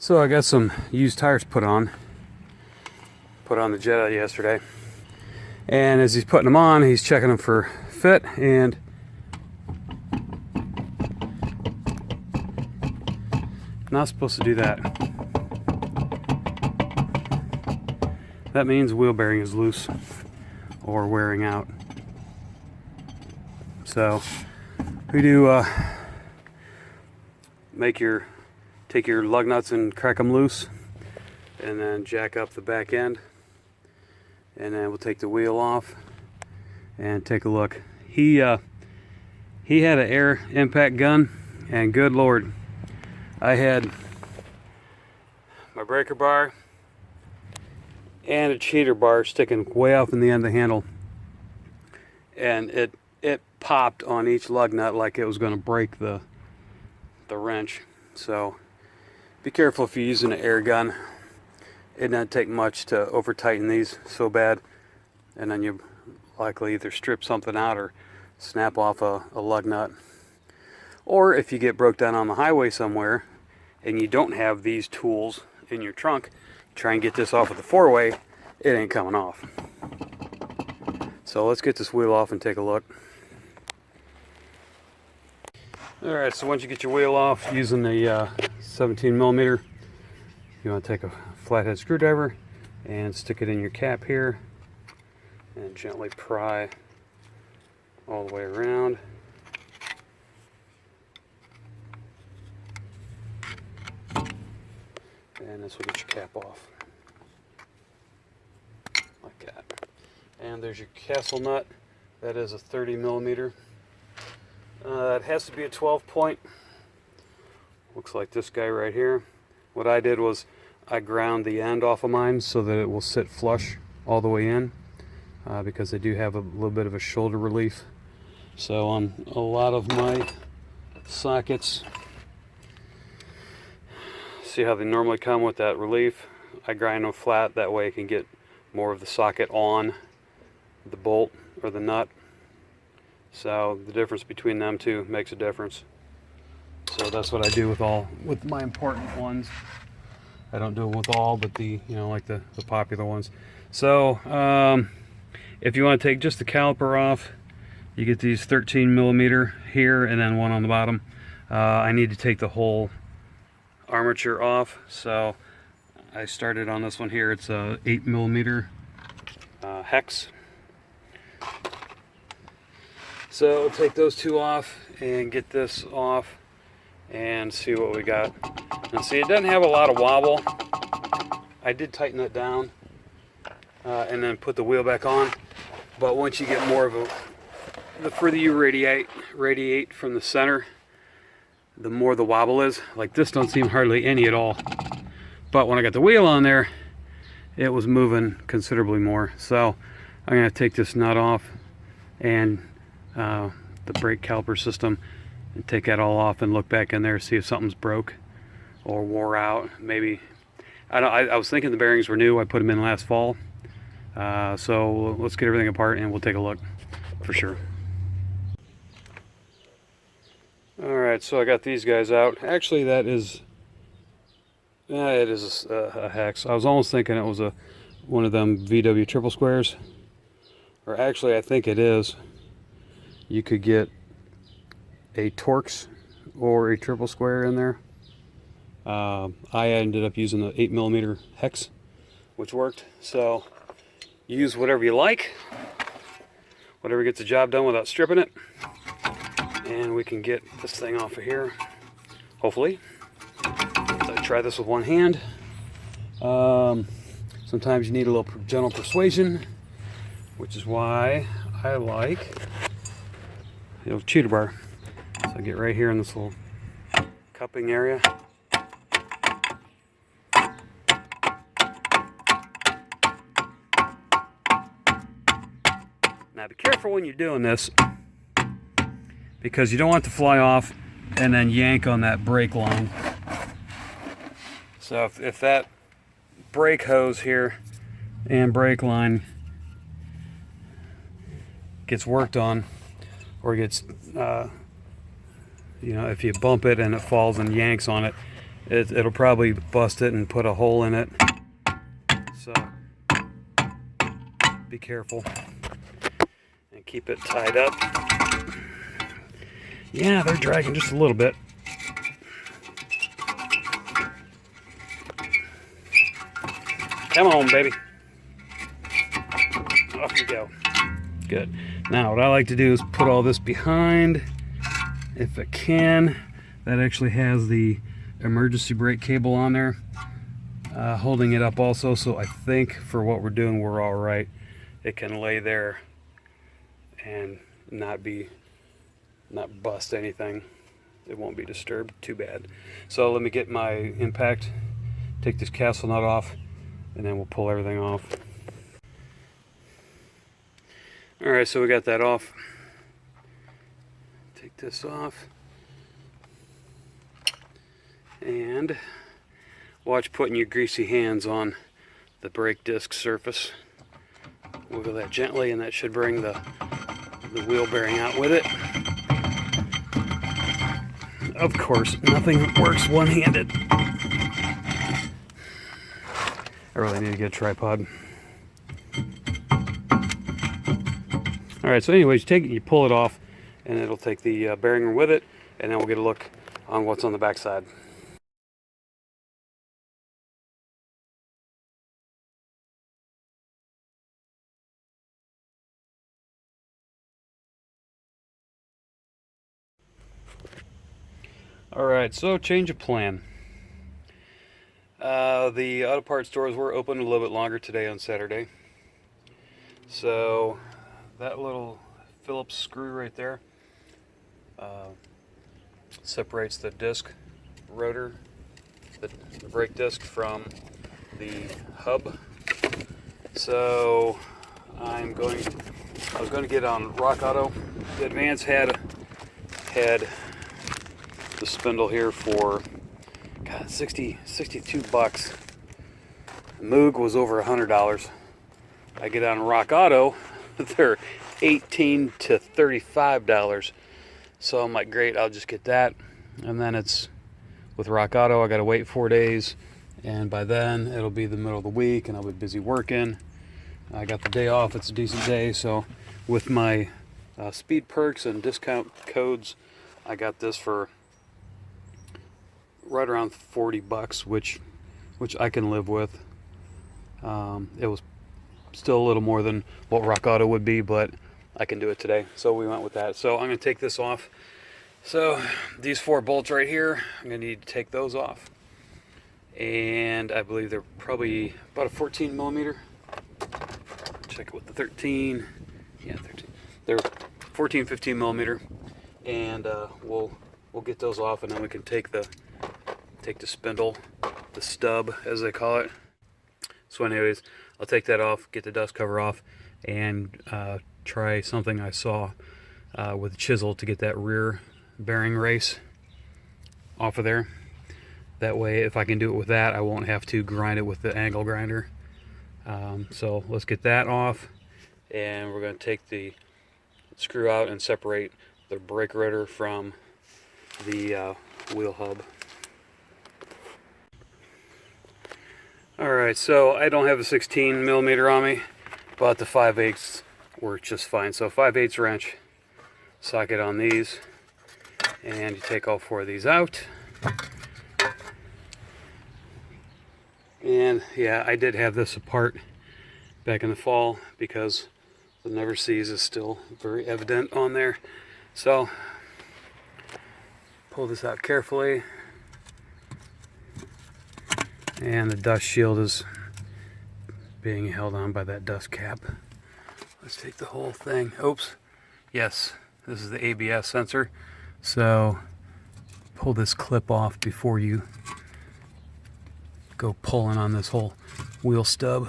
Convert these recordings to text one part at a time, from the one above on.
So I got some used tires put on the Jetta yesterday, and as he's putting them on, he's checking them for fit, and not supposed to do that. That means wheel bearing is loose or wearing out. So we do take your lug nuts and crack them loose, and then jack up the back end, and then we'll take the wheel off and take a look. He had an air impact gun, and good lord, I had my breaker bar and a cheater bar sticking way off in the end of the handle, and it popped on each lug nut like it was going to break the wrench. So be careful if you're using an air gun. It doesn't take much to over tighten these so bad, and then you likely either strip something out or snap off a lug nut. Or if you get broke down on the highway somewhere and you don't have these tools in your trunk, try and get this off of the four-way, it ain't coming off. So let's get this wheel off and take a look. Alright, so once you get your wheel off using the 17 millimeter, you want to take a flathead screwdriver and stick it in your cap here and gently pry all the way around. And this will get your cap off like that. And there's your castle nut. That is a 30 millimeter. It has to be a 12 point. Looks like this guy right here. What I did was I ground the end off of mine so that it will sit flush all the way in, because they do have a little bit of a shoulder relief. So on a lot of my sockets, see how they normally come with that relief? I grind them flat, that way I can get more of the socket on the bolt or the nut. So the difference between them two makes a difference. So that's what I do with my important ones. I don't do it with all, but like the popular ones. So if you want to take just the caliper off, you get these 13 millimeter here and then one on the bottom. I need to take the whole armature off, so I started on this one here. It's a 8 millimeter hex. So take those two off and get this off and see what we got. And see, it doesn't have a lot of wobble. I did tighten it down and then put the wheel back on. But once you get more of the further you radiate from the center, the more the wobble is. Like this don't seem hardly any at all. But when I got the wheel on there, it was moving considerably more. So I'm gonna take this nut off and the brake caliper system and take that all off and look back in there, see if something's broke or wore out. Maybe I was thinking the bearings were new. I put them in last fall. So let's get everything apart and we'll take a look for sure. Alright, so I got these guys out. Actually, it is a hex. I was almost thinking it was one of them VW triple squares, or actually I think it is. You could get a Torx or a triple square in there. I ended up using the 8 millimeter hex, which worked. So use whatever you like, whatever gets the job done without stripping it, and we can get this thing off of here, hopefully. So I try this with one hand. Sometimes you need a little gentle persuasion, which is why I like the old cheater bar. So I get right here in this little cupping area. Now be careful when you're doing this, because you don't want it to fly off and then yank on that brake line. So if that brake hose here and brake line gets worked on, or gets if you bump it and it falls and yanks on it, it'll probably bust it and put a hole in it. So be careful and keep it tied up. Yeah, they're dragging just a little bit. Come on, baby. Off you go. Good. Now, what I like to do is put all this behind, if I can. That actually has the emergency brake cable on there, holding it up also. So I think for what we're doing, we're all right. It can lay there and not bust anything. It won't be disturbed too bad. So let me get my impact, take this castle nut off, and then we'll pull everything off. Alright, so we got that off. Take this off. And watch putting your greasy hands on the brake disc surface. Wiggle that gently, and that should bring the wheel bearing out with it. Of course, nothing works one-handed. I really need to get a tripod. Alright, so anyways, you take it, you pull it off, and it'll take the bearing with it, and then we'll get a look on what's on the back side. Alright, so change of plan. The auto parts stores were open a little bit longer today on Saturday. So that little Phillips screw right there separates the disc rotor, the brake disc, from the hub. So I was going to get on Rock Auto. The Advance had the spindle here for 62 bucks. The Moog was over $100. I get on Rock Auto, they're $18 to $35. So I'm like, great, I'll just get that. And then it's with Rock Auto, I gotta wait 4 days, and by then it'll be the middle of the week and I'll be busy working. I got the day off, it's a decent day, so with my speed perks and discount codes, I got this for right around 40 bucks, which I can live with. It was still a little more than what Rock Auto would be, but I can do it today, so we went with that. So I'm going to take this off. So these 4 bolts right here, I'm going to need to take those off, and I believe they're probably about a 14 millimeter. Check it with the 13. Yeah, 13. They're 14, 15 millimeter, and we'll get those off, and then we can take the spindle, the stub as they call it. So anyways, I'll take that off, get the dust cover off, and try something I saw with a chisel to get that rear bearing race off of there. That way, if I can do it with that, I won't have to grind it with the angle grinder. So let's get that off, and we're going to take the screw out and separate the brake rotor from the wheel hub. Alright, so I don't have a 16 millimeter on me, but the 5/8 work just fine. So 5/8 wrench socket on these, and you take all 4 of these out. And yeah, I did have this apart back in the fall because the never sees is still very evident on there. So pull this out carefully, and the dust shield is being held on by that dust cap. Let's take the whole thing. Oops. Yes, this is the ABS sensor. So pull this clip off before you go pulling on this whole wheel stub.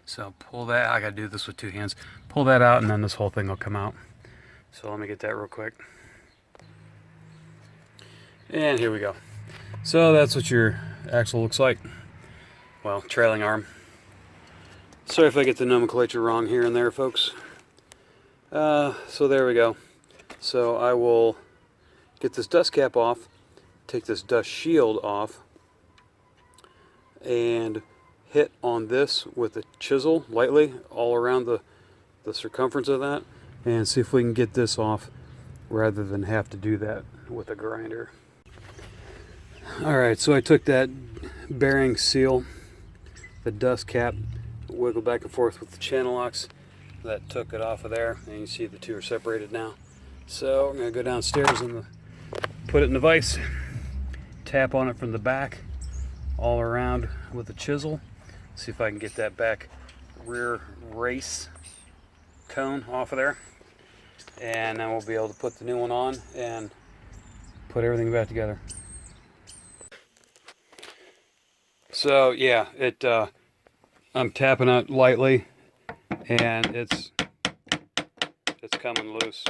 So pull that. I gotta do this with 2 hands. Pull that out, and then this whole thing will come out. So let me get that real quick. And here we go. So that's what your axle looks like. Well, trailing arm. Sorry if I get the nomenclature wrong here and there, folks. So there we go. So I will get this dust cap off, take this dust shield off and hit on this with a chisel lightly all around the circumference of that, and see if we can get this off rather than have to do that with a grinder. Alright, so I took that bearing seal, the dust cap, wiggled back and forth with the channel locks. That took it off of there, and you can see the two are separated now. So I'm going to go downstairs and put it in the vise, tap on it from the back all around with a chisel, see if I can get that back rear race cone off of there, and then we'll be able to put the new one on and put everything back together. So yeah, I'm tapping it lightly and it's coming loose.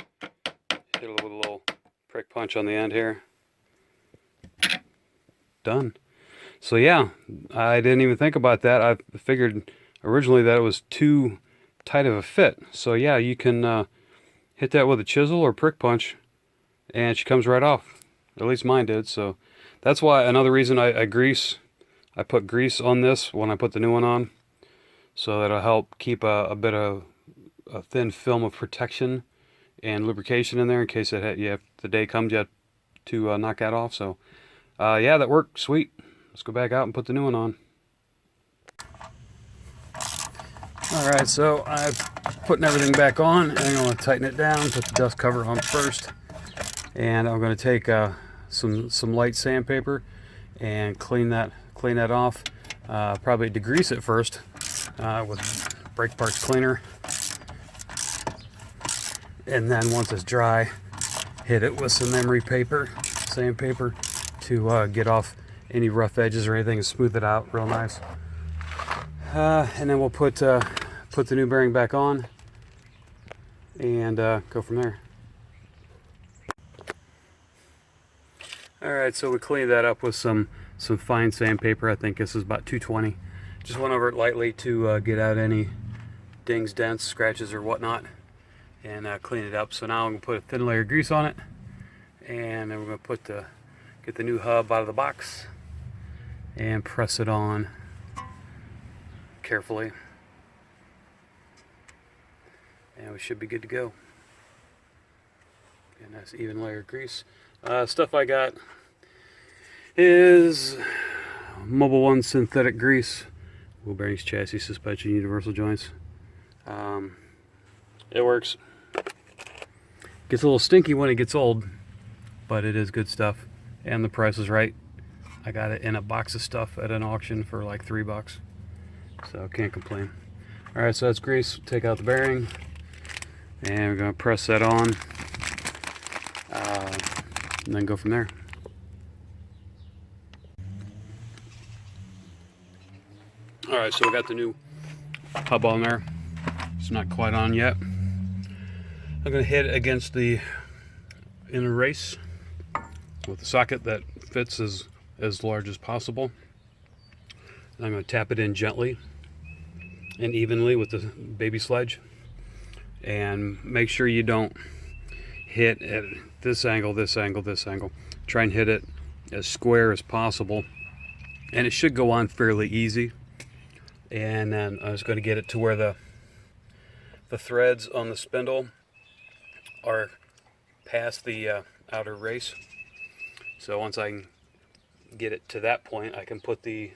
Hit it with a little prick punch on the end here. Done. So yeah, I didn't even think about that. I figured originally that it was too tight of a fit. So yeah, you can hit that with a chisel or prick punch and she comes right off. At least mine did. So that's why, another reason I put grease on this when I put the new one on, so that'll help keep a bit of a thin film of protection and lubrication in there in case the day comes you have to knock that off. So yeah, that worked. Sweet. Let's go back out and put the new one on. Alright, so I'm putting everything back on, and I'm going to tighten it down, put the dust cover on first, and I'm going to take some light sandpaper and clean that off. Probably degrease it first with brake parts cleaner, and then once it's dry, hit it with some emery paper, sandpaper, to get off any rough edges or anything and smooth it out real nice. And then we'll put the new bearing back on and go from there. Alright, so we cleaned that up with some fine sandpaper. I think this is about 220. Just went over it lightly to get out any dings, dents, scratches, or whatnot, and clean it up. So now I'm going to put a thin layer of grease on it, and then we're going to get the new hub out of the box and press it on carefully, and we should be good to go. And nice even layer of grease. Stuff I got is Mobil 1 synthetic grease, wheel bearings, chassis, suspension, universal joints. It works. Gets a little stinky when it gets old, but it is good stuff, and the price is right. I got it in a box of stuff at an auction for like $3, so can't complain. Alright, so that's grease. Take out the bearing, and we're going to press that on, and then go from there. Alright, so we got the new hub on there. It's not quite on yet. I'm going to hit it against the inner race with a socket that fits as large as possible. And I'm going to tap it in gently and evenly with the baby sledge, and make sure you don't hit at this angle, this angle, this angle. Try and hit it as square as possible, and it should go on fairly easy. And then I was going to get it to where the threads on the spindle are past the outer race. So once I can get it to that point, I can put the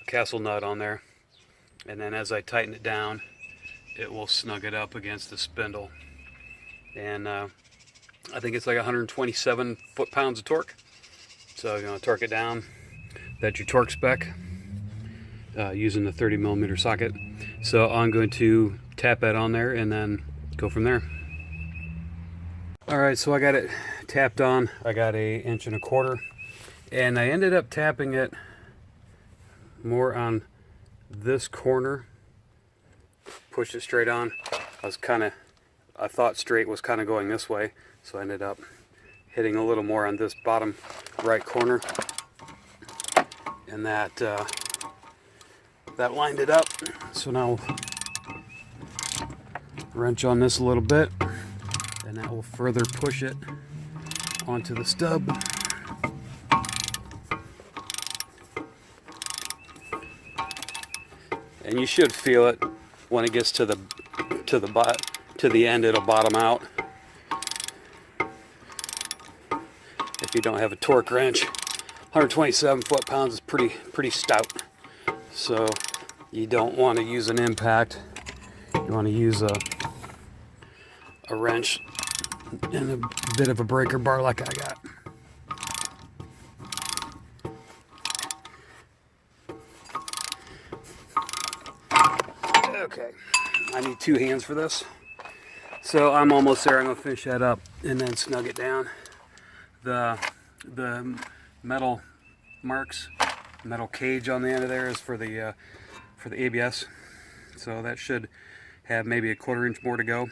castle nut on there, and then as I tighten it down, it will snug it up against the spindle. And I think it's like 127 foot-pounds of torque. So you're going to torque it down. That's your torque spec using the 30mm socket. So I'm going to tap that on there and then go from there. Alright, so I got it tapped on. I got 1.25 inches, and I ended up tapping it more on this corner. Pushed it straight on. I thought straight was kind of going this way, so I ended up hitting a little more on this bottom right corner, and that lined it up. So now wrench on this a little bit, and that will further push it onto the stub. and you should feel it when it gets to the end. It'll bottom out. If you don't have a torque wrench, 127 foot-pounds is pretty stout. So you don't want to use an impact. You want to use a wrench and a bit of a breaker bar like I got. Okay, I need 2 hands for this. So I'm almost there. I'm going to finish that up and then snug it down. The metal marks, metal cage on the end of there is for the ABS. So that should have maybe a 1/4 inch more to go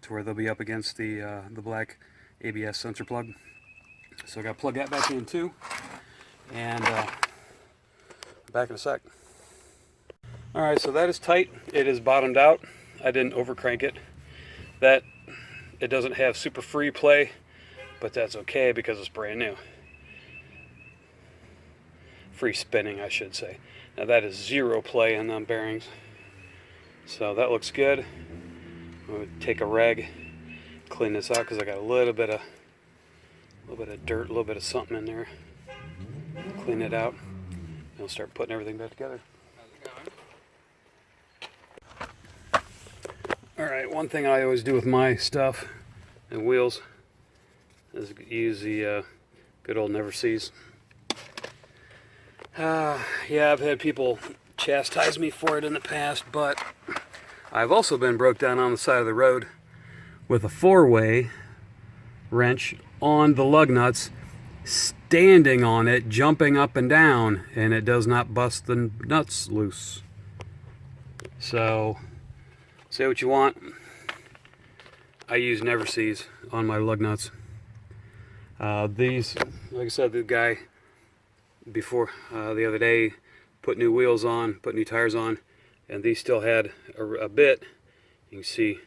to where they'll be up against the black ABS sensor plug. So I got to plug that back in too, and back in a sec. All right, so that is tight. It is bottomed out. I didn't over crank it. It doesn't have super free play, but that's okay because it's brand new. Free spinning, I should say. Now that is 0 play in them bearings. So that looks good. I'm going to take a rag, clean this out because I got a little bit of dirt, a little bit of something in there. Clean it out. And we'll start putting everything back together. Alright, one thing I always do with my stuff and wheels is use the good old Never Sees. Yeah, I've had people chastise me for it in the past, but I've also been broke down on the side of the road with a 4-way wrench on the lug nuts, standing on it, jumping up and down, and it does not bust the nuts loose. So, say what you want. I use Never Sees on my lug nuts. These, like I said, the guy before the other day put new wheels on, put new tires on, and these still had a bit. You can see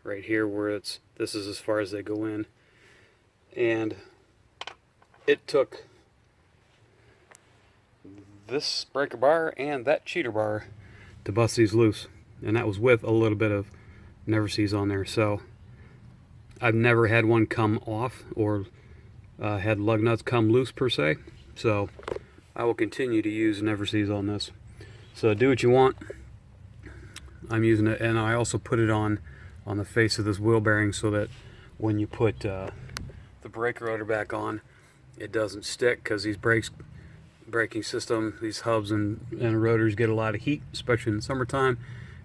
right here where this is as far as they go in, and it took this breaker bar and that cheater bar to bust these loose, and that was with a little bit of Never Sees on there. So I've never had one come off or had lug nuts come loose per se, so I will continue to use Never Sees on this. So do what you want. I'm using it, and I also put it on the face of this wheel bearing so that when you put the brake rotor back on, it doesn't stick, because these braking system, these hubs and rotors get a lot of heat, especially in the summertime,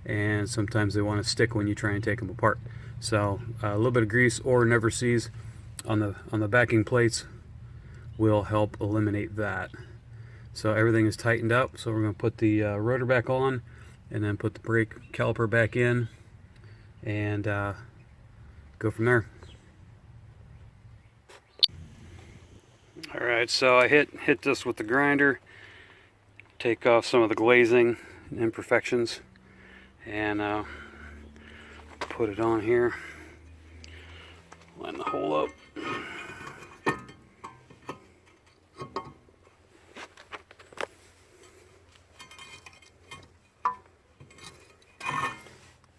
and sometimes they want to stick when you try and take them apart. So a little bit of grease or Never Sees on the backing plates will help eliminate that. So everything is tightened up, so we're going to put the rotor back on and then put the brake caliper back in and go from there. Alright, so I hit this with the grinder, take off some of the glazing and imperfections, and put it on here, line the hole up.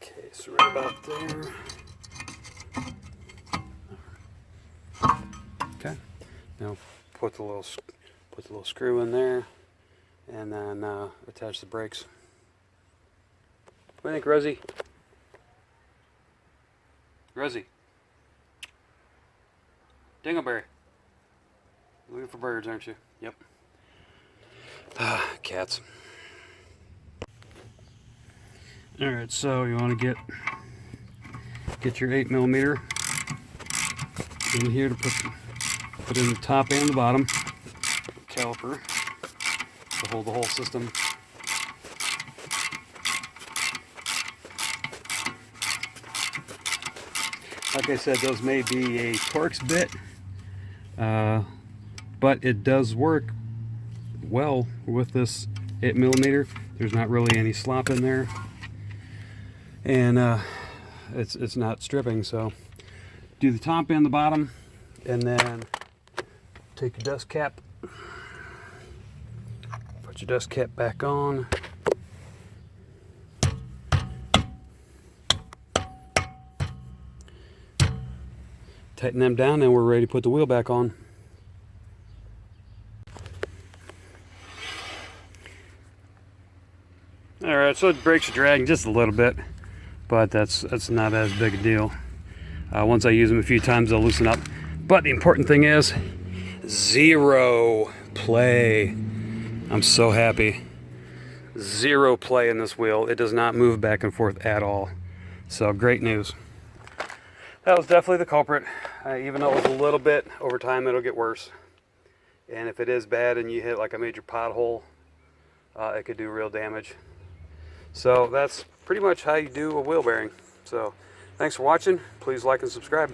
Okay, so right about there. Okay, now put the little screw in there, and then attach the brakes. What do you think, Rosie? Rosie. Dingleberry. Looking for birds, aren't you? Yep. Cats. Alright, so you want to get your 8mm in here to put in the top and the bottom caliper to hold the whole system. Like I said, those may be a Torx bit, but it does work well with this 8mm. There's not really any slop in there, and it's not stripping. So do the top and the bottom, and then take your dust cap, put your dust cap back on, tighten them down, and we're ready to put the wheel back on. Alright, so the brakes are dragging just a little bit, but that's not as big a deal. Once I use them a few times, they'll loosen up. But the important thing is, zero play. I'm so happy. Zero play in this wheel. It does not move back and forth at all. So great news. That was definitely the culprit. Even though it was a little bit, over time it'll get worse. And if it is bad and you hit like a major pothole, it could do real damage. So that's pretty much how you do a wheel bearing. So thanks for watching. Please like and subscribe.